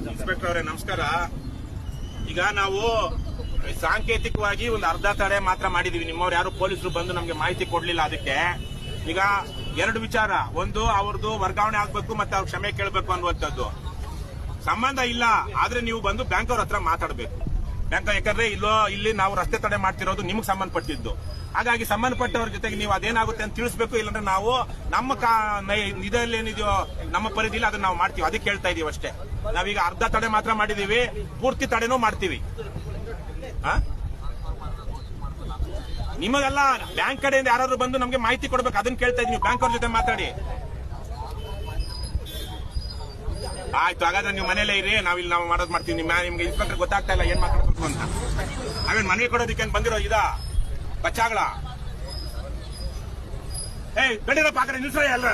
Inspector ಅವರೇ ನಮಸ್ಕಾರ. ಈಗ ನಾವು ಸಾಂಕೇತಿಕವಾಗಿ ಒಂದು ಅರ್ಧ ತಡೆ ಮಾತ್ರ ಮಾಡಿದೀವಿ. ನಿಮ್ಮವ್ರು ಯಾರು ಪೊಲೀಸರು ಬಂದು ನಮ್ಗೆ ಮಾಹಿತಿ ಕೊಡ್ಲಿಲ್ಲ. ಅದಕ್ಕೆ ಈಗ ಎರಡು ವಿಚಾರ. ಒಂದು, ಅವ್ರದ್ದು ವರ್ಗಾವಣೆ ಆಗ್ಬೇಕು ಮತ್ತೆ ಅವ್ರ ಕ್ಷಮೆ ಕೇಳಬೇಕು ಅನ್ನುವಂಥದ್ದು. ಸಂಬಂಧ ಇಲ್ಲ ಆದ್ರೆ ನೀವು ಬಂದು ಬ್ಯಾಂಕ್ ಅವ್ರ ಹತ್ರ ಮಾತಾಡಬೇಕು. ಬ್ಯಾಂಕ್ ಯಾಕಂದ್ರೆ ಇಲ್ಲಿ ನಾವು ರಸ್ತೆ ತಡೆ ಮಾಡ್ತಿರೋದು ನಿಮ್ಗೆ ಸಂಬಂಧಪಟ್ಟಿದ್ದು. ಹಾಗಾಗಿ ಸಂಬಂಧಪಟ್ಟವ್ರ ಜೊತೆಗೆ ನೀವು ಅದೇನಾಗುತ್ತೆ ಅಂತ ತಿಳಿಸ್ಬೇಕು. ಇಲ್ಲಾಂದ್ರೆ ನಾವು ನಮ್ಮ ಇದಲ್ಲೇನಿದೆಯೋ ನಮ್ಮ ಪರಿಧಿಲಿ ಅದನ್ನ ನಾವು ಮಾಡ್ತೀವಿ. ಅದಕ್ಕೆ ಹೇಳ್ತಾ ಇದೀವಿ ಅಷ್ಟೇ. ನಾವೀಗ ಅರ್ಧ ತಡೆ ಮಾತ್ರ ಮಾಡಿದೀವಿ, ಪೂರ್ತಿ ತಡೆನೂ ಮಾಡ್ತೀವಿ. ನಿಮಗೆಲ್ಲ ಬ್ಯಾಂಕ್ ಕಡೆಯಿಂದ ಯಾರಾದ್ರೂ ಬಂದು ನಮ್ಗೆ ಮಾಹಿತಿ ಕೊಡ್ಬೇಕು, ಅದನ್ನ ಕೇಳ್ತಾ ಇದೀವಿ. ಬ್ಯಾಂಕ್ ಅವ್ರ ಜೊತೆ ಮಾತಾಡಿ. ಆಯ್ತು, ಹಾಗಾದ್ರೆ ನೀವು ಮನೇಲೇ ಇರಿ. ನಾವು ಮಾಡೋದು ಮಾಡ್ತೀವಿ. ನಿಮ್ಗೆ ಇನ್ಸ್ಪೆಕ್ಟರ್ ಗೊತ್ತಾಗ್ತಾ ಇಲ್ಲ ಏನ್ ಮಾತಾಡ್ಬೇಕು ಅಂತ. ನಾವೇನ್ ಮನೆಗೆ ಕೊಡೋದಕ್ಕೆ ಬಂದಿರೋ ಬಚ್ಚಾಗಳ. ಏಯ್, ಗಡಿರಪ್ಪ ಆ ಕಡೆ ನಿಲ್ಸಯ್ಯ ಅಲ್ಲ.